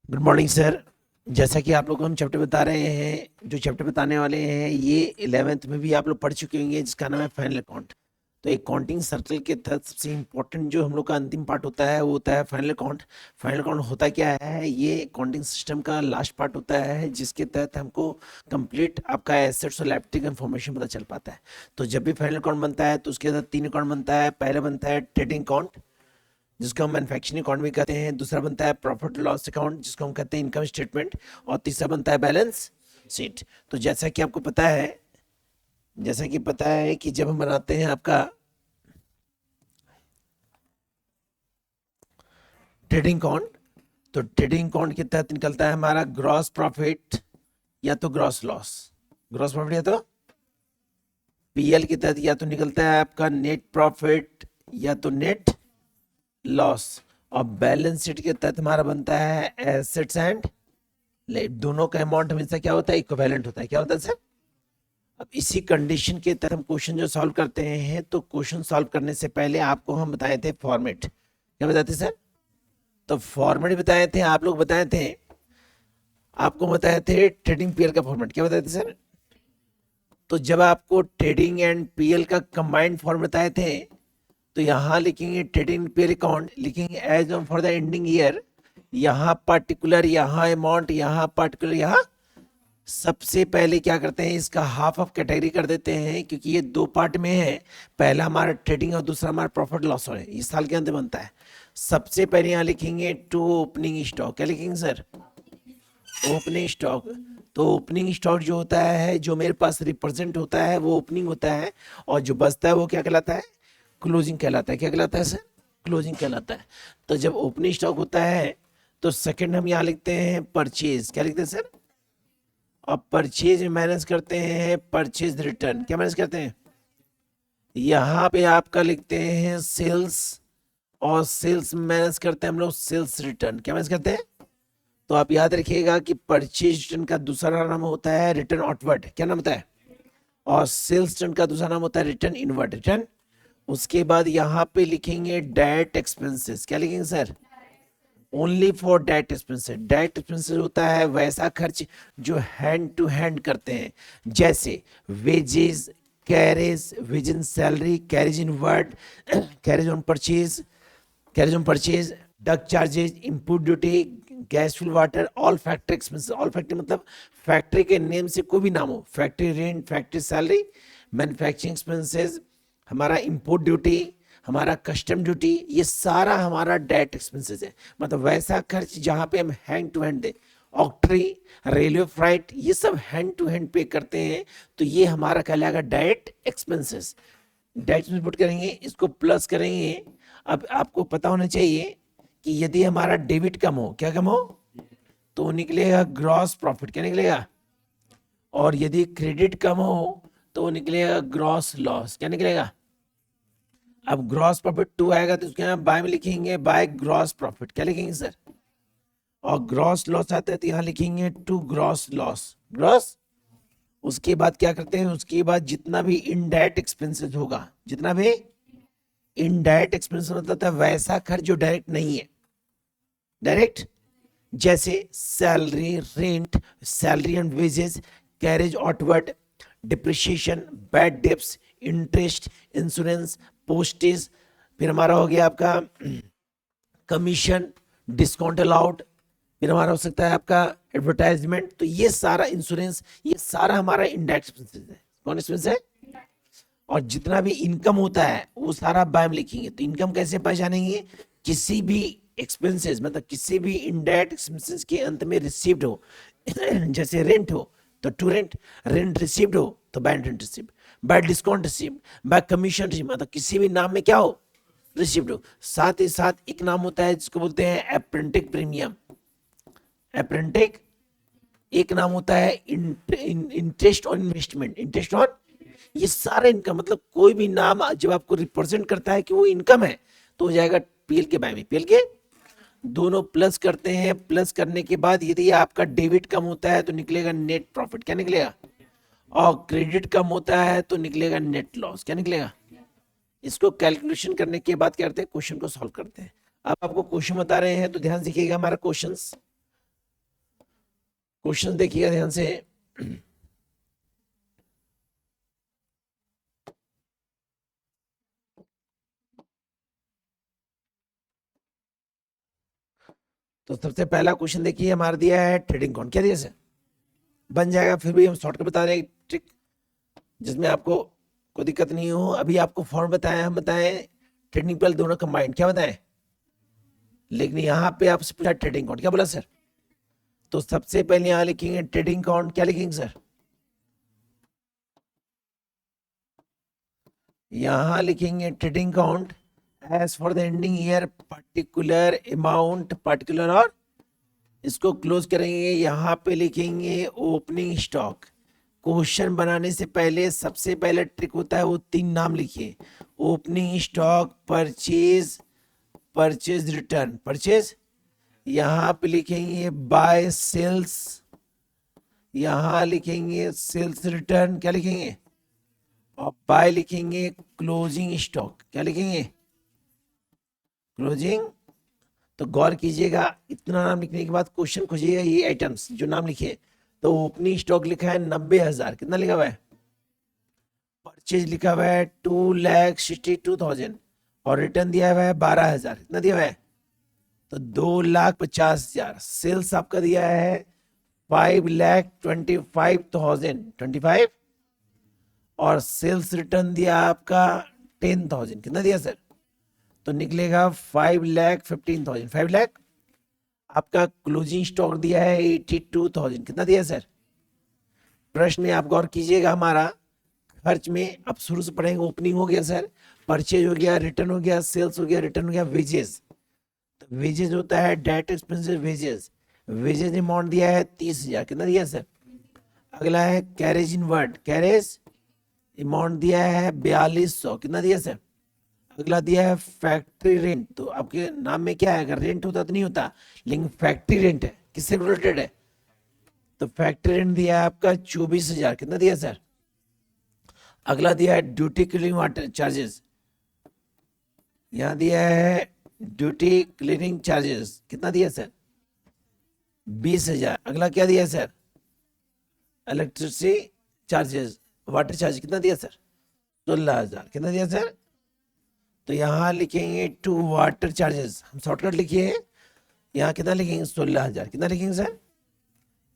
Good morning sir. जैसा कि आप लोग को हम चैप्टर बता रहे हैं, जो चैप्टर बताने वाले हैं ये 11th में भी आप लोग पढ़ चुके होंगे, जिसका नाम है फाइनल अकाउंट। तो एक काउंटिंग सर्कल के तहत सबसे इम्पोर्टेंट जो हम लोग का अंतिम पार्ट होता है वो होता है फाइनल अकाउंट। फाइनल अकाउंट होता क्या है? ये काउंटिंग सिस्टम का लास्ट पार्ट होता है, जिसके तहत हमको कंप्लीट आपका एसेट्स और लायबिलिटी का इंफॉर्मेशन पता चल पाता है। तो जब भी फाइनल अकाउंट बनता है तो उसके अंदर 3 अकाउंट बनता है। पहला बनता है ट्रेडिंग अकाउंट, जिसको हम मैन्युफैक्चरिंग अकाउंट भी कहते हैं। दूसरा बनता है प्रॉफिट लॉस अकाउंट, जिसको हम कहते हैं इनकम स्टेटमेंट। और तीसरा बनता है बैलेंस शीट। तो जैसा कि पता है कि जब हम बनाते हैं आपका ट्रेडिंग अकाउंट, तो ट्रेडिंग अकाउंट के तहत निकलता है हमारा ग्रॉस प्रॉफिट या तो ग्रॉस लॉस। ग्रॉस प्रॉफिट या तो पीएल के तहत या तो निकलता है आपका नेट प्रॉफिट या तो नेट लॉस। और बैलेंस शीट के तहत हमारा बनता है एसेट्स एंड, दोनों का अमाउंट हमेशा क्या होता है? इक्विवेलेंट होता है। क्या होता है सर? अब इसी कंडीशन के तहत हम क्वेश्चन जो सॉल्व करते हैं, तो क्वेश्चन सॉल्व करने से पहले आपको हम बताए थे फॉर्मेट। क्या बताते सर? तो फॉर्मेट बताए थे, आप लोग बताए थे, आपको बताए थे ट्रेडिंग पीएल का फॉर्मेट। क्या बताए थे सर? तो जब आपको ट्रेडिंग एंड पीएल का कंबाइंड फॉर्मेट बताए थे, तो यहाँ लिखेंगे ट्रेडिंग पीएल अकाउंट, लिखेंगे as on for the ending year, यहाँ पर्टिकुलर, यहाँ अमाउंट, यहाँ पर्टिकुलर, यहाँ। सबसे पहले क्या करते हैं, इसका हाफ ऑफ कैटेगरी कर देते हैं, क्योंकि ये दो पार्ट में है। पहला हमारा ट्रेडिंग और दूसरा हमारा प्रॉफिट लॉस है, इस साल के अंत बनता है। सबसे पहले यहाँ लिखेंगे टू ओपनिंग स्टॉक। क्या लिखेंगे सर? Opening stock. तो ओपनिंग स्टॉक जो होता है, जो मेरे पास रिप्रेजेंट होता है, वो ओपनिंग होता है। और जो बचता है वो क्या कहलाता है? क्लोजिंग कहलाता है। क्या कहलाता है सर? क्लोजिंग कहलाता है। तो जब ओपनिंग स्टॉक होता है, तो सेकंड हम यहाँ लिखते हैं परचेज। क्या लिखते हैं सर? और परचेज में माइनस करते हैं परचेज रिटर्न। क्या माइनस करते हैं? यहाँ पे आपका लिखते हैं सेल्स, और सेल्स माइनस करते हैं हम लोग सेल्स रिटर्न। क्या माइनस करते हैं? तो आप याद रखिएगा कि परचेज रिटर्न का दूसरा नाम होता है रिटर्न आउटवर्ड। क्या नाम होता है? और सेल्स रिटर्न का दूसरा नाम होता है रिटर्न इनवर्ड। रिटर्न। उसके बाद यहाँ पे लिखेंगे डायरेक्ट एक्सपेंसेस। क्या लिखेंगे sir? Only for direct expenses. Direct expenses होता है वैसा खर्च जो हैंड टू हैंड करते हैं, जैसे wages, carriage, ways in salary, carriage in word, carriage on purchase, carriage on purchase, duck charges, input duty, gas full water, all factory expenses. All factory मतलब factory के नेम से कोई भी नाम हो, factory rent, factory salary, manufacturing expenses, हमारा import duty, हमारा custom duty, ये सारा हमारा डायरेक्ट एक्सपेंसेस है। मतलब वैसा खर्च जहां पे हम हैंड टू हैंड दे, ऑक्ट्री, रेलवे फ्राइट, ये सब हैंड टू हैंड पे करते हैं, तो ये हमारा कहलाएगा direct expenses. Direct expense put करेंगे, इसको प्लस करेंगे। अब आपको पता होना चाहिए कि यदि हमारा डेबिट कम हो, क्या कम हो, तो निकलेगा ग्रॉस प्रॉफिट। क्या निकलेगा? और यदि क्रेडिट कम हो तो निकलेगा ग्रॉस लॉस। क्या निकलेगा? अब ग्रॉस प्रॉफिट 2 आएगा तो उसके यहाँ बाय में लिखेंगे बाय ग्रॉस प्रॉफिट। क्या लिखेंगे सर? और ग्रॉस लॉस आता है तो यहाँ लिखेंगे टू ग्रॉस लॉस। ग्रॉस। उसके बाद क्या करते हैं, उसके बाद जितना भी इनडायरेक्ट एक्सपेंसेस होगा, जितना भी इनडायरेक्ट एक्सपेंसेस मतलब था वैसा खर्च जो डायरेक्ट नहीं है, डायरेक्ट, जैसे salary, rent, salary and wages, carriage outward, depreciation, bad debts, interest, insurance, postage, फिर हमारा हो गया आपका कमीशन, डिस्काउंट अलाउड, फिर हमारा हो सकता है आपका एडवर्टाइजमेंट। तो ये सारा इंश्योरेंस, ये सारा हमारा इनडायरेक्ट एक्सपेंसेस है। कौन एक्सपेंस है? और जितना भी इनकम होता है वो सारा बाय में लिखेंगे। तो इनकम कैसे पहचानेंगे? किसी भी एक्सपेंसेस मतलब किसी भी इनडायरेक्ट एक्सपेंसेस के अंत में रिसीव्ड हो, जैसे रेंट हो तो टू रेंट, रेंट रिसीव्ड हो तो bye rent received, bye discount received, bye commission received, मतलब किसी भी नाम में क्या हो, रिसीव्ड हो। साथ ही साथ एक नाम होता है जिसको बोलते हैं अप्रेंटिक प्रीमियम। अप्रेंटिक एक नाम होता है interest on investment, interest on, ये सारे इनकम मतलब कोई भी नाम जब आपको रिप्रेजेंट करता है कि वो इनकम है, तो हो जाएगा पीएल के बाय में। पीएल के दोनों प्लस करते हैं, प्लस करने के बाद यदि आपका डेबिट कम होता है तो निकलेगा नेट प्रॉफिट। क्या निकलेगा? और क्रेडिट कम होता है तो निकलेगा नेट लॉस। क्या निकलेगा? इसको कैलकुलेशन करने के बाद क्या करते हैं, क्वेश्चन को सॉल्व करते हैं। अब आपको क्वेश्चन बता रहे हैं तो ध्यान से देखिएगा हमारा क्वेश्चंस। क्वेश्चन देखिएगा ध्यान से। तो सबसे पहला क्वेश्चन देखिए, हमारा दिया है ट्रेडिंग अकाउंट। क्या दिया सर? बन जाएगा, फिर भी हम शॉर्टकट बता रहे हैं ट्रिक, जिसमें आपको कोई दिक्कत नहीं हो। अभी आपको फॉर्म बताया, हम बताएं ट्रेडिंग पल दोनों कंबाइंड, क्या बताएं, लेकिन यहाँ पे आपसे पूछा ट्रेडिंग अकाउंट, क्या बोला सर? तो सबसे पहले यहाँ लिखेंगे ट्रेडिंग अकाउंट। क्या लिखेंगे सर? यहाँ लिखेंगे trading account as for the ending year particular amount particular, और इसको क्लोज करेंगे। यहाँ पे लिखेंगे ओपनिंग स्टॉक। क्वेश्चन बनाने से पहले सबसे पहले ट्रिक होता है, वो 3 नाम लिखिए, opening stock, purchase, purchase return, purchase. यहाँ पे लिखेंगे बाय सेल्स, यहाँ लिखेंगे सेल्स रिटर्न, क्या लिखेंगे, और बाय लिखेंगे क्लोजिंग स्टॉक, क्या लिखेंगे, क्लोजिंग। तो गौर कीजिएगा, इतना नाम लिखने के बाद क्वेश्चन खोजिएगा, ये आइटम्स जो नाम लिखे। तो ओपनिंग स्टॉक लिखा है 90,000, कितना लिखा हुआ है? परचेज लिखा हुआ है 2,62,000, और रिटर्न दिया हुआ है 12,000, कितना दिया हुआ है? तो 2,50,000। सेल्स आपका दिया है 5,25,000, 25, और सेल्स रिटर्न दिया आपका 10,000, कितना दिया सर? तो निकलेगा 5,15,000, 5 लाख। आपका क्लोजिंग स्टॉक दिया है 82,000, कितना दिया सर? प्रश्न में आप गौर कीजिएगा, हमारा खर्च में अब शुरू से पढ़ेंगे। ओपनिंग हो गया सर, परचेज हो गया, रिटर्न हो गया, सेल्स हो गया, रिटर्न हो गया, वेजेस। तो वेजेस होता है direct expenses, wages. Wages amount दिया है 30,000, कितना दिया सर? अगला है कैरेज इन वर्ड, कैरेज अमाउंट दिया है 4,200, कितना दिया सर? अगला दिया है फैक्ट्री रेंट। तो आपके नाम में क्या है, अगर रेंट होता तो नहीं होता, लेकिन फैक्ट्री रेंट है, किससे रिलेटेड है? तो फैक्ट्री रेंट दिया है आपका 24,000, कितना दिया सर? अगला दिया है ड्यूटी क्लीनिंग वाटर चार्जेस, यहाँ दिया है ड्यूटी क्लीनिंग चार्जेस, कितना दिया सर? 20,000। अगला क्या दिया sir? Electricity charges, water charge, कितना दिया सर? 16,000, कितना दिया सर? तो यहाँ लिखेंगे टू वाटर चार्जेस, हम शॉर्टकट लिखिए, यहाँ कितना लिखेंगे? 16,000, कितना लिखेंगे सर?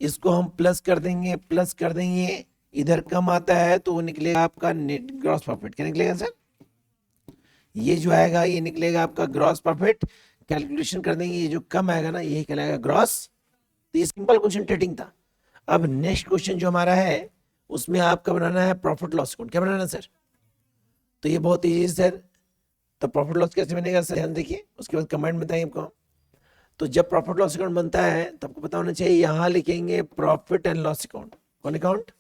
इसको हम प्लस कर देंगे, प्लस कर देंगे, इधर कम आता है तो वो निकलेगा आपका नेट ग्रॉस प्रॉफिट। क्या निकलेगा सर? ये जो आएगा ये निकलेगा आपका ग्रॉस प्रॉफिट। कैलकुलेशन कर देंगे, ये जो कम आएगा ना ये कहलाएगा ग्रॉस। तो ये सिंपल क्वेश्चन ट्रेडिंग था। अब नेक्स्ट क्वेश्चन जो हमारा है उसमें आपका बनाना है प्रॉफिट लॉस अकाउंट। क्या बनाना सर? तो ये बहुत ईजी है सर। तो प्रॉफिट लॉस कैसे बनेगा सर, ध्यान देखिए, उसके बाद कमेंट बताइए आपको। तो जब प्रॉफिट लॉस अकाउंट बनता है तो आपको पता होना चाहिए, यहां लिखेंगे प्रॉफिट एंड लॉस अकाउंट। कौन अकाउंट?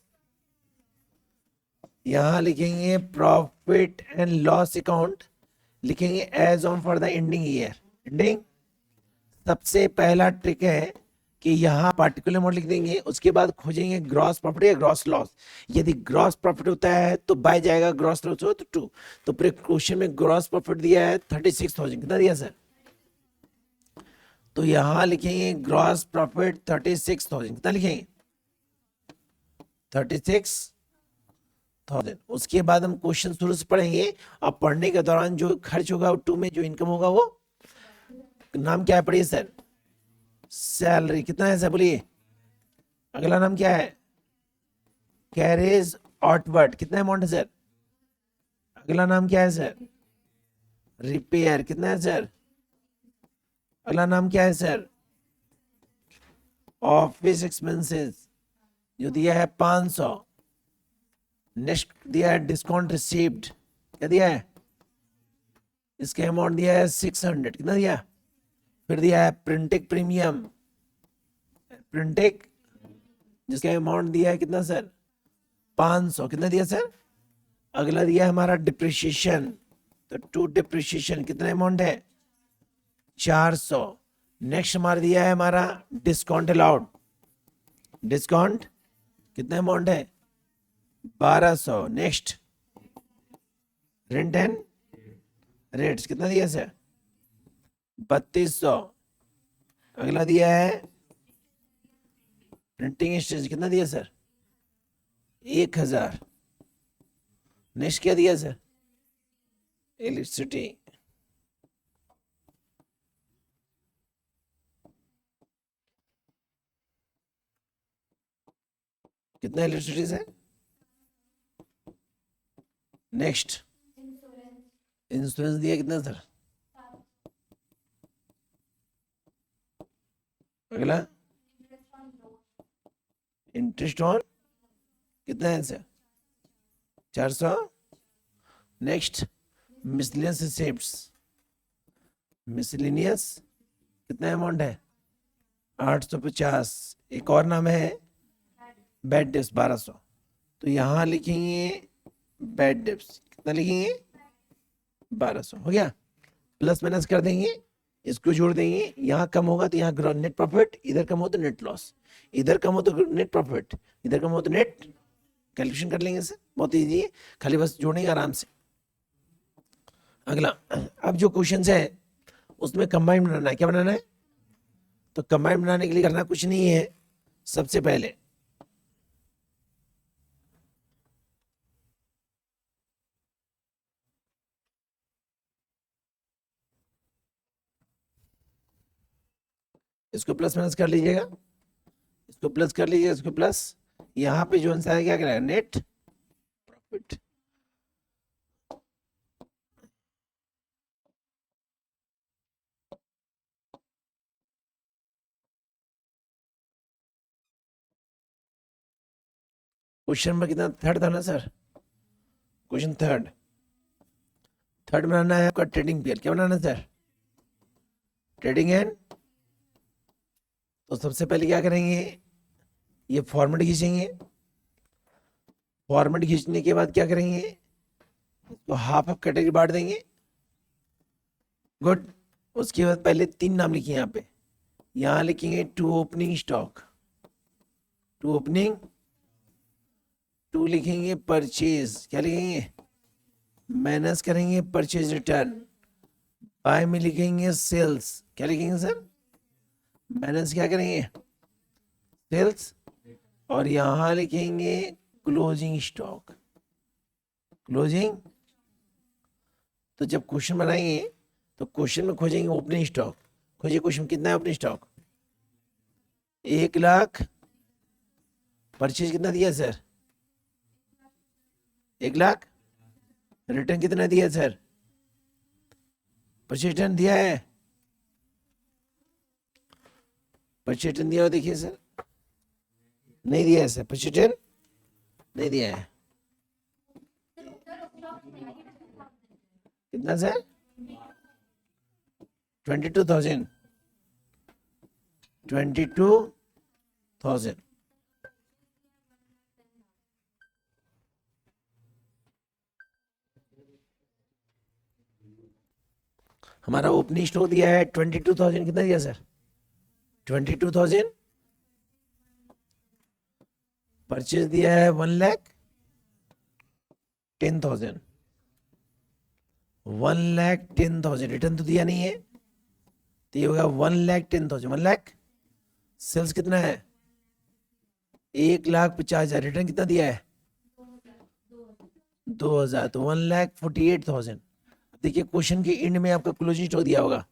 यहां लिखेंगे प्रॉफिट एंड लॉस अकाउंट, लिखेंगे as on for the ending year, ending. सबसे पहला ट्रिक है कि यहाँ पार्टिकुलर अमाउंट लिख देंगे, उसके बाद खोजेंगे ग्रॉस प्रॉफिट या ग्रॉस लॉस। यदि ग्रॉस प्रॉफिट होता है तो बाय जाएगा, ग्रॉस लॉस हो तो 2। तो पूरे क्वेश्चन में ग्रॉस प्रॉफिट दिया है 36,000, कितना दिया सर? तो यहां लिखेंगे ग्रॉस प्रॉफिट 36,000, कितना लिखेंगे? 36,000। उसके बाद हम क्वेश्चन शुरू से पढ़ेंगे, और पढ़ने के दौरान जो खर्च होगा 2 में जो इनकम होगा वो नाम क्या है, पढ़िए सर, सैलरी। कितना है सर, बोलिए। अगला नाम क्या है? कैरेज आउटवर्ड, कितना अमाउंट है सर? अगला नाम क्या है सर? रिपेयर, कितना है सर? अगला नाम क्या है सर? ऑफिस एक्सपेंसेस, जो दिया है 500। नेक्स्ट दिया है डिस्काउंट रिसीव्ड, क्या दिया है? इसका अमाउंट दिया है 600, कितना दिया? फिर दिया है प्रिंटिंग प्रीमियम, प्रिंटिंग, जिसका अमाउंट दिया है कितना सर? 500, कितना दिया सर? अगला दिया है हमारा डिप्रिशिएशन, तो टू डिप्रिशिएशन, कितना अमाउंट है? 400। नेक्स्ट हमारा दिया है हमारा डिस्काउंट अलाउड, डिस्काउंट, कितना अमाउंट है? 1200। नेक्स्ट रेंट एंड रेट्स, कितना दिया सर? 3200। अगला दिया है प्रिंटिंग स्टेज कितना दिया सर? 1000। नेक्स्ट क्या दिया सर? इलेक्ट्रिसिटी। कितना इलेक्ट्रिसिटी है? नेक्स्ट इंश्योरेंस दिया कितना सर? अगला इंटरेस्ट ऑन कितना है sir? 400। Next miscellaneous receipts, miscellaneous कितना अमाउंट है? 850। एक और नाम है बैड डेप्स 1200। तो यहाँ लिखेंगे बैड डेप्स कितना लिखेंगे? 1200 हो गया। प्लस माइनस कर देंगे, इसको जोड़ देंगे, यहाँ कम होगा तो यहाँ नेट प्रॉफिट, इधर कम हो तो नेट लॉस, इधर कम हो तो नेट प्रॉफिट, इधर कम हो तो नेट। कैलकुलेशन कर लेंगे सर, बहुत इजी है, खाली बस जोड़ेंगे आराम से। अगला, अब जो क्वेश्चन है उसमें कंबाइन बनाना है। क्या बनाना है? तो कंबाइन बनाने के लिए करना कुछ नहीं है। सबसे पहले इसको प्लस माइनस कर लीजिएगा, इसको प्लस कर लीजिएगा, इसको प्लस, यहाँ पे जो आंसर है क्या करेगा? Net profit. क्वेश्चन नंबर कितना? थर्ड था ना सर? क्वेश्चन थर्ड बनाना है आपका ट्रेडिंग पीरियड। क्या बनाना है सर? Trading and. तो सबसे पहले क्या करेंगे? ये फॉर्मेट खींचेंगे, फॉर्मेट खींचने के बाद क्या करेंगे? तो हाफ ऑफ कैटेगरी बांट देंगे। गुड। उसके बाद पहले 3 नाम लिखिए यहाँ पे। यहाँ लिखेंगे to opening stock, to opening, to लिखेंगे परचेज, क्या लिखेंगे? माइनस करेंगे परचेज रिटर्न, बाय में लिखेंगे सेल्स, क्या लिखेंगे सर? माइनस क्या करेंगे? सेल्स। और यहां लिखेंगे क्लोजिंग स्टॉक, क्लोजिंग। तो जब क्वेश्चन बनाएंगे तो क्वेश्चन में खोजेंगे ओपनिंग स्टॉक। खोजिए क्वेश्चन, कितना है ओपनिंग स्टॉक? 1 लाख। परचेज कितना दिया सर? 1 लाख। रिटर्न कितना दिया सर? परचेज रिटर्न दिया है? परचेज रिटर्न दिया हो देखिए सर, नहीं दिया है सर, परचेज रिटर्न नहीं दिया है। कितना सर? 22,000, 22,000। हमारा ओपनिंग स्टॉक दिया है 22,000। कितना दिया सर? 22,000। परचेज दिया है 1,10,000, 1,10,000। रिटर्न तो दिया नहीं है, तो ये होगा 1,10,000। 1 लाख। सेल्स कितना है? 1,50,000। रिटर्न कितना दिया है? 2,000। तो 1,48,000। देखिए क्वेश्चन के एंड में आपका क्लोजिंग स्टॉक दिया होगा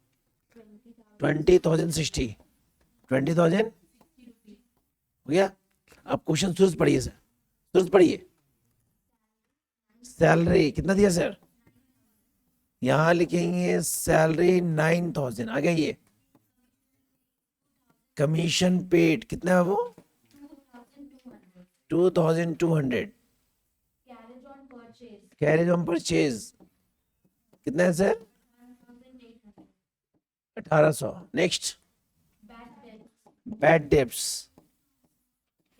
20,060, 20,000 हो गया। अब क्वेश्चन शुरू से पढ़िए सर, शुरू से पढ़िए। सैलरी कितना दिया सर? यहां लिखेंगे सैलरी 9,000। आ गया ये। कमीशन पेड कितना है वो? 2,200। कैरेज ऑन परचेज कितना है सर? 1,800। नेक्स्ट बैड डेब्ट्स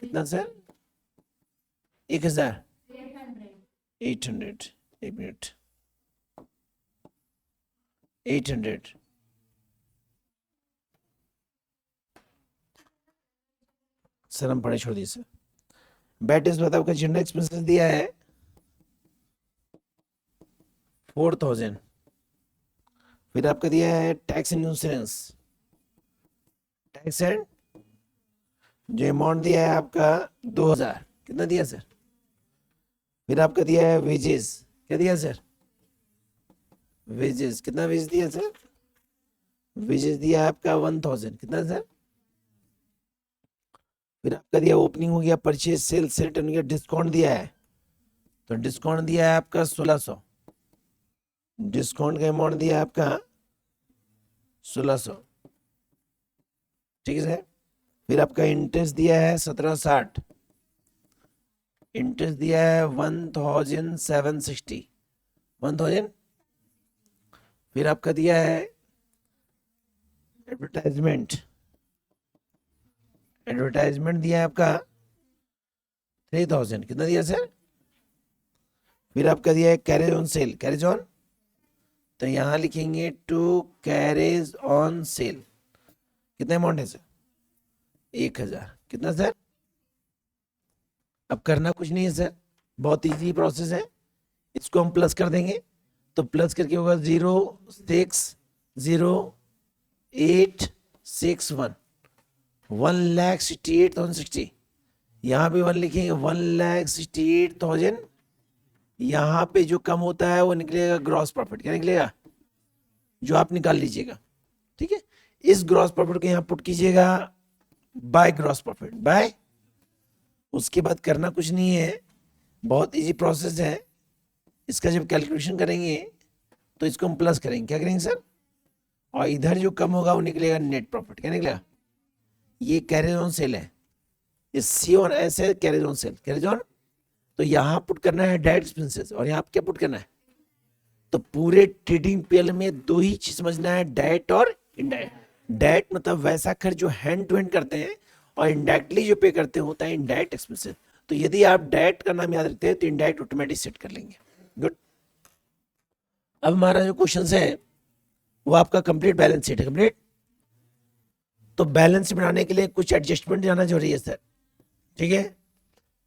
कितना सर? 1,000, 800। एक मिनट, 800। सर हम पढ़े छोड़ दिए सर। बैड डेब्ट्स बताओ, आपका जनरल एक्सपेंसेस दिया है 4,000। फिर आपका दिया है tax and insurance, tax and जो अमाउंट दिया है आपका 2000, कितना दिया सर? फिर आपका दिया है वेजेस, क्या दिया सर? वेजेस, कितना वेज दिया सर? वेजेस दिया है आपका 1000, कितना सर? फिर आपका दिया ओपनिंग हो गया, परचेज सेल से रिटर्न हो गया, डिस्काउंट दिया है, तो डिस्काउंट दिया है आपका 1600, डिस्काउंट का अमाउंट दिया है आपका 1600, ठीक है सर। फिर आपका इंटरेस्ट दिया है 1760, इंटरेस्ट दिया है 1760, 1000। फिर आपका दिया है एडवर्टाइजमेंट, एडवर्टाइजमेंट दिया है आपका 3000, कितना दिया सर? फिर आपका दिया है carriage on sale, carriage on, तो यहां लिखेंगे टू कैरेज ऑन सेल, कितना अमाउंट है सर? 1000, कितना सर? अब करना कुछ नहीं है सर, बहुत इजी प्रोसेस है, इसको हम प्लस कर देंगे, तो प्लस करके होगा 0600861, 1,68,060, यहाँ पे 1 लिखेंगे, 1,68,000, यहाँ पे जो कम होता है वो निकलेगा ग्रॉस प्रॉफिट, क्या निकलेगा? जो आप निकाल लीजिएगा, ठीक है। इस ग्रॉस प्रॉफिट को यहाँ पुट कीजिएगा बाय ग्रॉस प्रॉफिट, बाय, उसके बाद करना कुछ नहीं है, बहुत इजी प्रोसेस है। इसका जब कैलकुलेशन करेंगे तो इसको हम प्लस करेंगे, क्या करेंगे सर? और इधर जो कम होगा वो निकलेगा नेट प्रॉफिट, क्या निकलेगा? ये कैरेज ऑन सेल है, ये सी और एस है, carriage on sale, carriage on, तो यहाँ पुट करना है डायरेक्ट एक्सपेंसेस, और यहाँ क्या पुट करना है? तो पूरे ट्रेडिंग पीएल में दो ही चीज समझना है, डायरेक्ट और इनडायरेक्ट। डायरेक्ट मतलब वैसा खर्च जो हैंड टू हैंड करते हैं, और इनडायरेक्टली जो पे करते हैं होता है इनडायरेक्ट एक्सपेंसेस। तो यदि आप डायरेक्ट का नाम याद रखते हैं तो इनडायरेक्ट ऑटोमेटिक सेट कर लेंगे। गुड। अब हमारा जो क्वेश्चन है वो आपका कंप्लीट बैलेंस शीट है, कंप्लीट। तो बैलेंस बनाने के लिए कुछ एडजस्टमेंट जाना जरूरी है सर, ठीक है।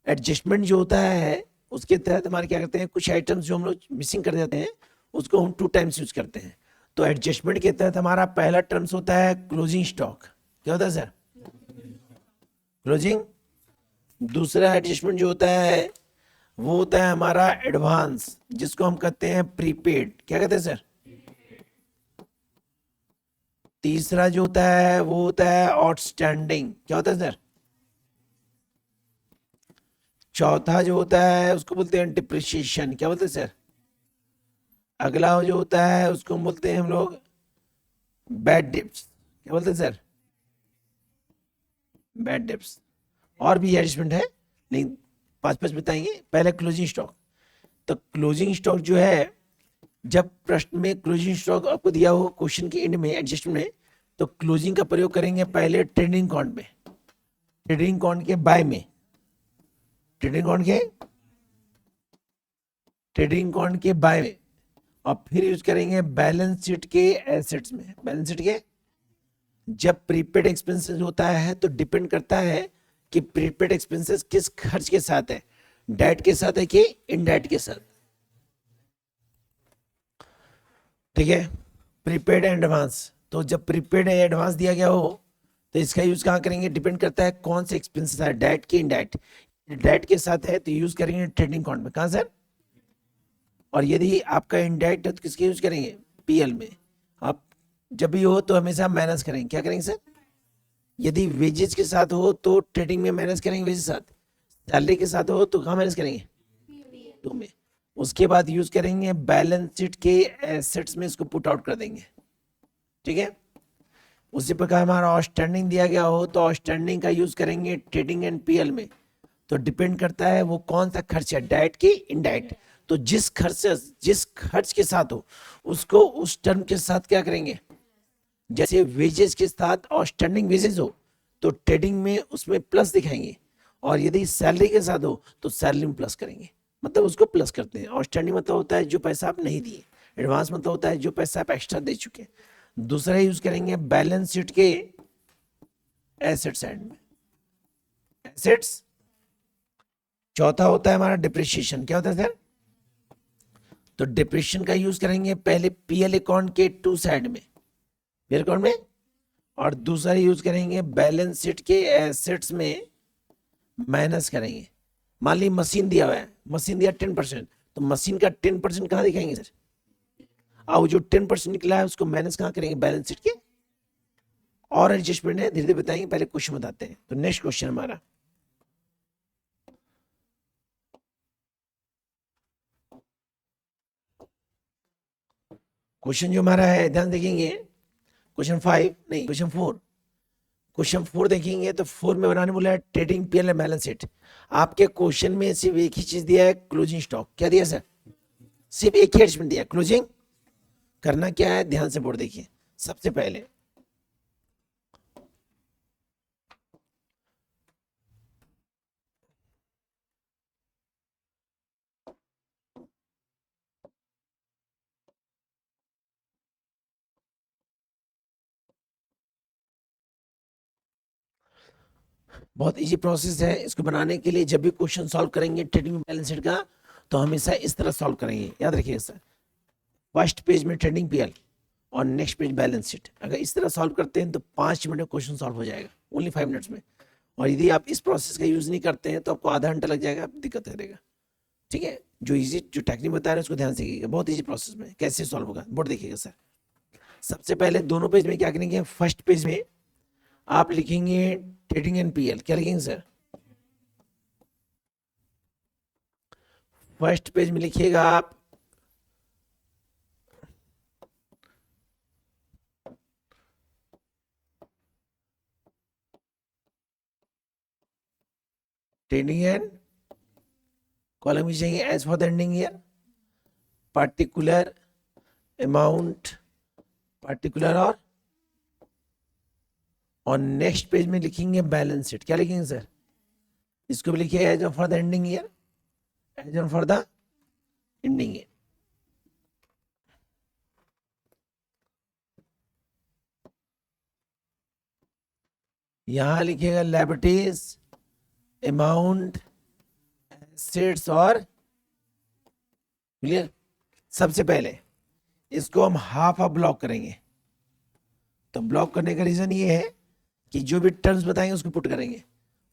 एडजस्टमेंट जो होता है उसके तहत हमारे क्या करते हैं, कुछ आइटम्स जो हम लोग मिसिंग कर जाते हैं उसको हम 2 टाइम्स यूज करते हैं। तो एडजस्टमेंट के तहत हमारा पहला टर्म्स होता है क्लोजिंग स्टॉक, क्या होता है सर? क्लोजिंग। दूसरा एडजस्टमेंट जो होता है वो होता है हमारा एडवांस, जिसको हम कहते हैं प्रीपेड, क्या कहते हैं सर? तीसरा जो होता है वो होता है आउटस्टैंडिंग, क्या होता है सर? चौथा जो होता है उसको बोलते हैं डिप्रिसिएशन, क्या बोलते हैं सर? अगला जो होता है उसको बोलते हैं हम लोग बैड डिप्स, क्या बोलते हैं सर? Bad dips. और भी एडजस्टमेंट है लेकिन 5 बताएंगे। पहले क्लोजिंग स्टॉक, तो क्लोजिंग स्टॉक जो है, जब प्रश्न में क्लोजिंग स्टॉक आपको दिया हो क्वेश्चन के एंड में एडजस्टमेंट में, तो क्लोजिंग का प्रयोग करेंगे पहले ट्रेडिंग अकाउंट में, ट्रेडिंग अकाउंट के बाय में, ट्रेडिंग अकाउंट के बाय में, और फिर यूज करेंगे बैलेंस शीट के एसेट्स में। बैलेंस शीट के जब प्रीपेड एक्सपेंसेस होता है तो डिपेंड करता है कि प्रीपेड एक्सपेंसेस किस खर्च के साथ है, डायरेक्ट के साथ है कि इनडायरेक्ट के साथ, ठीक है। प्रीपेड एंड एडवांस, तो जब प्रीपेड या एडवांस दिया गया हो तो इसका यूज कहाँ करेंगे, डिपेंड करता है कौन से एक्सपेंसेस है, डायरेक्ट की इनडायरेक्ट। डायरेक्ट के साथ है तो यूज करेंगे ट्रेडिंग अकाउंट में, कहाँ सर? और यदि आपका इनडायरेक्ट है तो किसके यूज करेंगे, पीएल में। आप जब भी हो तो हमेशा माइनस करेंगे, क्या करेंगे सर? यदि वेजेस के साथ हो तो ट्रेडिंग में माइनस करेंगे, वेजेस के साथ। सैलरी के साथ हो तो कहाँ माइनस करेंगे, टू में। उसके बाद यूज करेंगे बैलेंस शीट के एसेट्स में, इसको पुट आउट कर देंगे, ठीक है। उसी प्रकार हमारा आउटस्टैंडिंग दिया गया हो तो आउटस्टैंडिंग का यूज करेंगे ट्रेडिंग एंड पीएल में। तो डिपेंड करता है वो कौन सा खर्च है, डायरेक्ट की इनडायरेक्ट। तो जिस खर्च के साथ हो उसको उस टर्म के साथ क्या करेंगे, जैसे वेजेस के साथ आउटस्टैंडिंग वेजेस हो तो ट्रेडिंग में उसमें प्लस दिखाएंगे, और यदि सैलरी के साथ हो तो सैलरी में प्लस करेंगे, मतलब उसको प्लस करते हैं। आउटस्टैंडिंग मतलब होता है जो पैसा आप नहीं दिए, एडवांस मतलब होता है जो पैसा आप एक्स्ट्रा दे चुके। दूसरा यूज करेंगे बैलेंस शीट के एसेट साइड में, एसेट्स। चौथा होता है हमारा डिप्रिसिएशन, क्या होता है सर? तो डिप्रिसिएशन का यूज करेंगे पहले पीएल अकाउंट के 2 साइड में, पीएल अकाउंट में, और दूसरा यूज करेंगे बैलेंस शीट के एसेट्स में माइनस करेंगे। मान ली मशीन दिया हुआ है, मशीन दिया 10%, तो मशीन का 10% कहाँ दिखाएंगे सर? अब जो 10% निकला है उसको माइनस कहाँ करेंगे? बैलेंस शीट के। और एडजस्टमेंट है, धीरे धीरे बताएंगे, पहले क्वेश्चन बताते हैं। तो नेक्स्ट क्वेश्चन हमारा, क्वेश्चन जो हमारा है ध्यान देखेंगे, क्वेश्चन 5 नहीं, क्वेश्चन 4। क्वेश्चन 4 देखेंगे तो 4 में बनाने बोला है trading PL and balance sheet. आपके क्वेश्चन में सिर्फ एक ही चीज दिया है, क्लोजिंग स्टॉक। क्या दिया सर? सिर्फ एक ही एडजस्टमेंट दिया, क्लोजिंग। करना क्या है, ध्यान से बोर्ड देखिए। सबसे पहले बहुत इजी प्रोसेस है इसको बनाने के लिए। जब भी क्वेश्चन सॉल्व करेंगे ट्रेडिंग बैलेंस शीट का, तो हमेशा इस तरह सॉल्व करेंगे, याद रखिएगा सर। फर्स्ट पेज में ट्रेडिंग पीएल और नेक्स्ट पेज बैलेंस शीट। अगर इस तरह सॉल्व करते हैं तो 5 मिनट में क्वेश्चन सॉल्व हो जाएगा, ओनली 5 मिनट्स में। और यदि आप इस प्रोसेस का यूज नहीं करते हैं तो आपको आधा घंटा लग जाएगा, दिक्कत करेगा। ठीक है, जो इजी जो टेक्निक बता रहे हैं उसको ध्यान से कीजिएगा, बहुत इजी प्रोसेस में कैसे सॉल्व होगा बोर्ड देखिएगा सर। सबसे पहले दोनों पेज में क्या करेंगे, फर्स्ट पेज में आप लिखेंगे ट्रेडिंग एंड पीएल। क्या लिखेंगे सर? फर्स्ट पेज में लिखिएगा आप ट्रेडिंग एंड, कॉलम में चाहिए as for the ending year, particular amount, particular और नेक्स्ट पेज में लिखेंगे बैलेंस शीट। क्या लिखेंगे सर? इसको भी लिखिए as for the ending year, as for the ending year. यहां लिखिएगा लायबिलिटीज, अमाउंट, एसेट्स और क्लियर। सबसे पहले इसको हम हाफ ब्लॉक करेंगे। तो ब्लॉक करने का रीजन ये है कि जो भी टर्म्स बताएंगे उसको पुट करेंगे।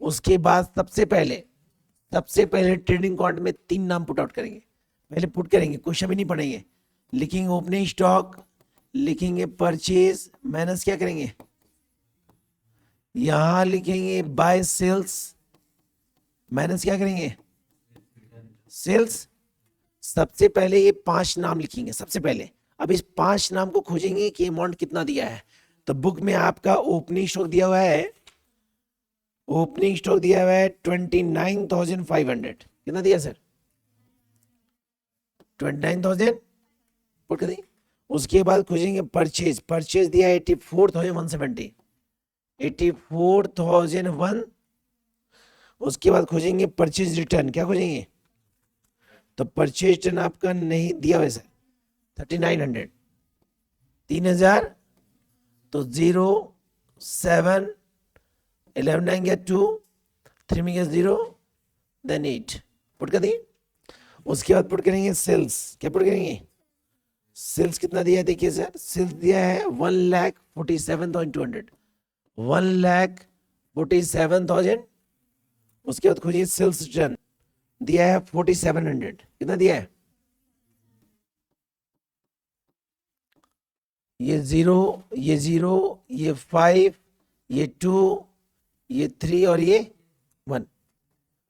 उसके बाद सबसे पहले ट्रेडिंग अकाउंट में 3 नाम पुट आउट करेंगे। पहले पुट करेंगे, क्वेश्चन भी नहीं पढ़ेंगे, लिखेंगे ओपनिंग स्टॉक, लिखेंगे परचेज, माइनस क्या करेंगे, यहां लिखेंगे बाय सेल्स, माइनस क्या करेंगे, सेल्स। सबसे पहले ये 5 नाम लिखेंगे सबसे पहले। अब इस 5 नाम को खोजेंगे कि अमाउंट कितना दिया है। तो बुक में आपका ओपनिंग स्टॉक दिया हुआ है, ओपनिंग स्टॉक दिया हुआ है 29,500। कितना दिया सर? 29,000 पुट कर दें। उसके बाद खोजेंगे परचेज, परचेज दिया है 84,170, 84,001। उसके बाद खोजेंगे परचेज रिटर्न। क्या खोजेंगे? तो परचेज रिटर्न आपका नहीं दिया हुआ है सर, 3,900, 3,000। तो 0 7 11 9 गया 2, 3 में गया 0, देन 8 पुट कर दिए। उसके बाद पुट करेंगे सेल्स। क्या पुट करेंगे? सेल्स कितना दिया है देखिए सर, सेल्स दिया है 1,47,200, 1,47,000। उसके बाद खोजिए सेल्स रिटर्न, दिया है 4,700। कितना दिया है? ये 0, ये 0, ये 5, ये 2, ये 3 और ये 1।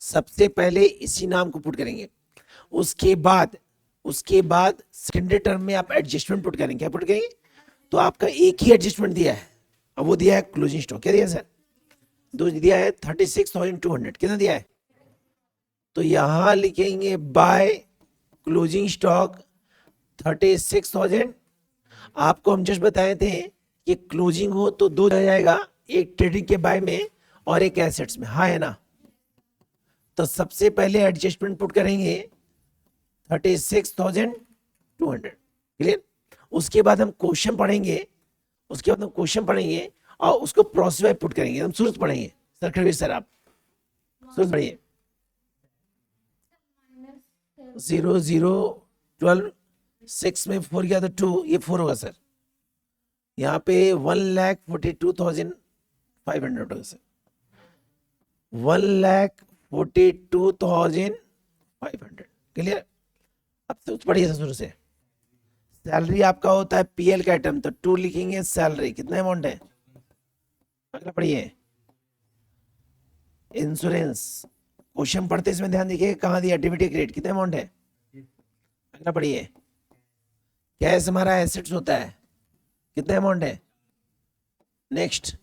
सबसे पहले इसी नाम को पुट करेंगे। उसके बाद सेकेंडरी टर्म में आप एडजस्टमेंट पुट करेंगे। क्या पुट करेंगे? तो आपका एक ही एडजस्टमेंट दिया है, अब वो दिया है क्लोजिंग स्टॉक। क्या दिया सर? दो दिया है 36,200। कितना दिया है? तो यहां लिखेंगे बाय क्लोजिंग स्टॉक 36,000। आपको हम जस्ट बताए थे कि क्लोजिंग हो तो 2 आ जाएगा, एक ट्रेडिंग के बाय में और एक एसेट्स में, हाँ है ना। तो सबसे पहले एडजस्टमेंट पुट करेंगे 36,200। क्लियर? उसके बाद हम क्वेश्चन पढ़ेंगे, और उसको प्रोसेस वाइज पुट करेंगे। हम शुरू से पढ़ेंगे सर, खड़े सर आप शुरू से पढ़िए। 0 0 12 6 में 4 गया तो 2, ये 4 होगा सर। यहाँ पे 1,42,500 होगा सर, 1,42,500। क्लियर? अब तो पढ़िए शुरू से। सैलरी आपका होता है पीएल का आइटम, तो 2 लिखेंगे सैलरी, कितना अमाउंट है? अगला पढ़िए इंश्योरेंस, क्वेश्चन पढ़ते इसमें ध्यान दीजिए कहाँ दिया, डेबिट क्रेडिट, कितना अमाउंट है? अगला पढ़िए कैश हमारा एसेट्स होता है, कितना अमाउंट है? नेक्स्ट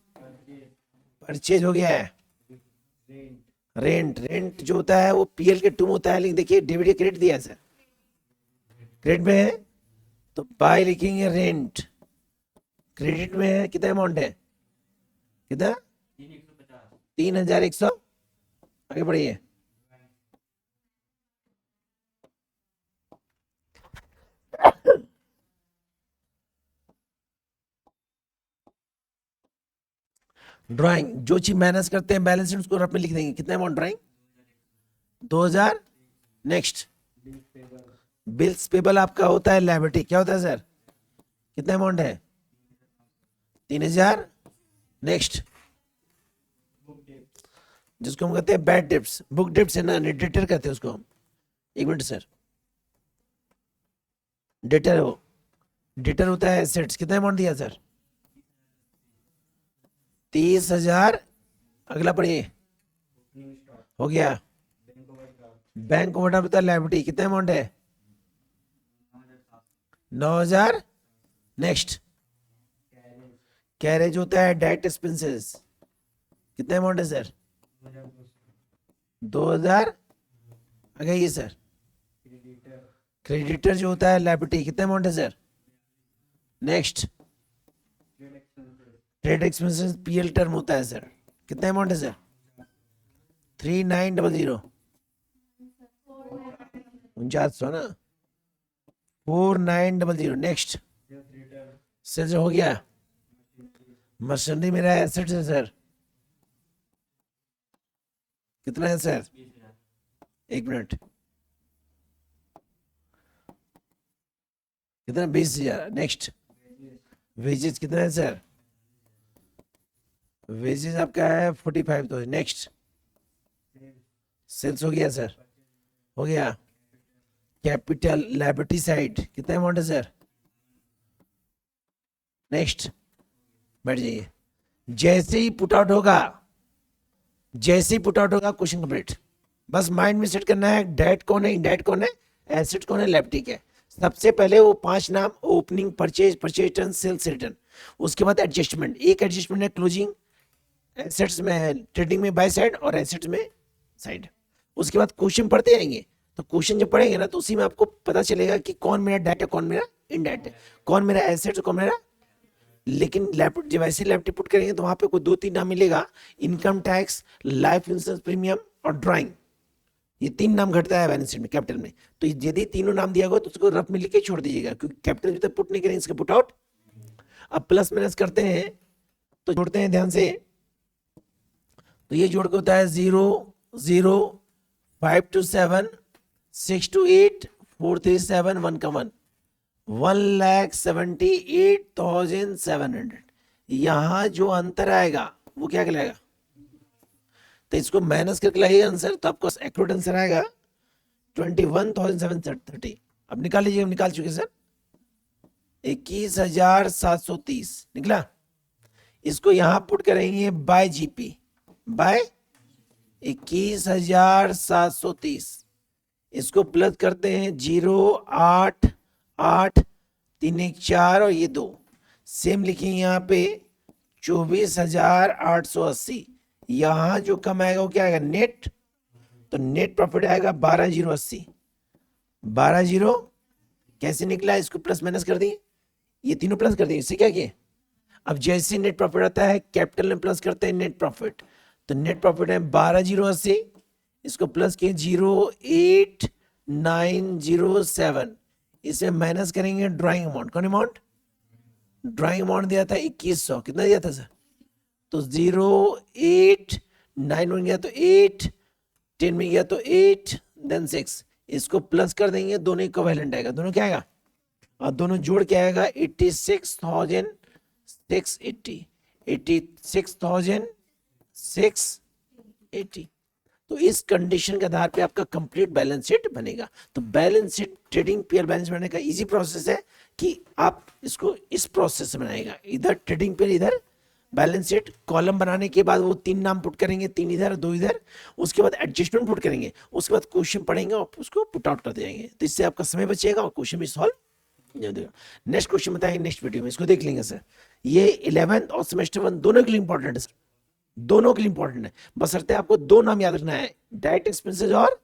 परचेज हो गया है, रेंट, रेंट जो होता है वो पीएल के टू होता है, लेकिन देखिए डेबिट क्रेडिट दिया है सर, क्रेडिट में है तो बाय लिखेंगे रेंट, क्रेडिट में है कितना अमाउंट है? कितना? 3,100। आगे बढ़िए ड्राइंग, जो चीज माइनस करते हैं बैलेंस शीट उसको रफ में लिख देंगे, कितना amount drawing? 2,000। Next bills payable आपका होता है लायबिलिटी, क्या होता है सर? कितना अमाउंट है? 3,000। नेक्स्ट जिसको हम कहते हैं बैड डेब्ट्स, बुक डेब्ट्स है ना, डेटर कहते हैं उसको हम। एक मिनट सर, डेटर हो, डेटर होता है एसेट्स, कितना अमाउंट दिया सर? 30,000। अगला पढ़िए, हो गया। बैंक ओवरड्राफ्ट होता है लायबिलिटी, कितना अमाउंट है? 9,000। नेक्स्ट कैरेज होता है डायरेक्ट एक्सपेंसेस, कितना अमाउंट है सर? 2,000। आगे ये सर क्रेडिटर जो होता है लायबिलिटी, कितना अमाउंट है sir? Next trade expenses PL term होता है सर, कितना अमाउंट है सर? 3,900, 4900 ना, 4,900। नेक्स्ट सर हो गया, मशीनरी मेरा एसेट है सर, कितना है सर? एक मिनट, कितना? 20,000। नेक्स्ट वेजेस कितना है सर? वेजेस आपका है 45,000। नेक्स्ट सेल्स हो गया सर, हो गया। कैपिटल लायबिलिटी साइड कितना अमाउंट है सर? नेक्स्ट बैठ जाइए, जैसे ही पुट आउट होगा, जैसे ही पुट आउट होगा क्वेश्चन कंप्लीट। बस माइंड में सेट करना है डेट कौन है, इनडेट कौन है, एसेट कौन है, लायबिलिटी है। सबसे पहले वो 5 नाम, opening, purchase, purchase return, sales return, उसके बाद एडजस्टमेंट। एक एडजस्टमेंट है क्लोजिंग, एसेट्स में, ट्रेडिंग में बाय साइड और एसेट्स में साइड। उसके बाद क्वेश्चन पढ़ते जाएंगे, तो क्वेश्चन जब पढ़ेंगे ना तो उसी में आपको पता चलेगा कि कौन मेरा डेट है, कौन मेरा इनडेट है, कौन मेरा एसेट, कौन मेरा। लेकिन लैपटॉप जब ऐसे लैपटॉप पुट करेंगे तो वहां पे कोई 2-3 नाम मिलेगा, income tax, life insurance premium और ड्राइंग, ये 3 नाम घटता है बैलेंस शीट में कैपिटल में। तो यदि तीनों नाम दिया गया तो उसको रफ में लिख के छोड़ दीजिएगा, क्योंकि कैपिटल जब तक पुट नहीं करेंगे इसका पुट आउट। अब प्लस माइनस करते हैं तो जोड़ते हैं ध्यान से, तो ये जोड़ के होता है 0 0 5 to 7 6 to 8 4 3 7 1 का 1, 1,78,700। यहां जो अंतर आएगा वो क्या कहलाएगा? तो इसको माइनस करके लाइएगा आंसर, तो आपको एक्यूरेट आंसर आएगा 21,730। अब निकाल लीजिए, निकाल चुके सर, 21,730 निकला। इसको यहां पुट करेंगे बाय जीपी, बाय 21,730। इसको प्लस करते हैं 0 8 8 3 1 4 और ये 2 सेम लिखेंगे यहाँ पे 24,880। यहां जो कम आएगा वो क्या आएगा? नेट। तो नेट प्रॉफिट आएगा 12,080। 12,0 कैसे निकला? इसको प्लस माइनस कर दिए, ये तीनों प्लस कर दिए, इससे क्या किए? अब जैसे नेट प्रॉफिट आता है कैपिटल में प्लस करते हैं नेट प्रॉफिट, तो नेट प्रॉफिट है 12,080। इसको प्लस किए 0,8907, इसे माइनस करेंगे ड्राइंग अमाउंट। कौन अमाउंट? ड्राइंग अमाउंट दिया था 2,100, कितना दिया था सर? तो 0,8,9 में गया तो 8, 10 में गया तो 8 देन 6। इसको प्लस कर देंगे, दोनों इक्विवेलेंट आएगा, दोनों क्या आएगा? और दोनों जोड़ के आएगा 86,000 680, 86,680। तो इस कंडीशन के आधार पे आपका कंप्लीट बैलेंस शीट बनेगा। तो balance sheet, trading pair balance बनाने का इजी प्रोसेस है कि आप इसको इस प्रोसेस से बनाएगा, इधर ट्रेडिंग पेयर, इधर बैलेंस शीट। कॉलम बनाने के बाद वो 3 नाम पुट करेंगे, 3 इधर 2 इधर, उसके बाद एडजस्टमेंट पुट करेंगे, उसके बाद क्वेश्चन पढ़ेंगे और उसको पुट आउट कर देंगे। तो इससे आपका समय बचेगा और क्वेश्चन भी सॉल्व नहीं होगा। नेक्स्ट क्वेश्चन बताएंगे नेक्स्ट वीडियो में, इसको देख लेंगे सर। ये 11th और सेमेस्टर 1 दोनों के लिए इंपॉर्टेंट है सर, दोनों के लिए इंपॉर्टेंट है। बशर्ते आपको 2 नाम याद रखना है, डायरेक्ट एक्सपेंसेस और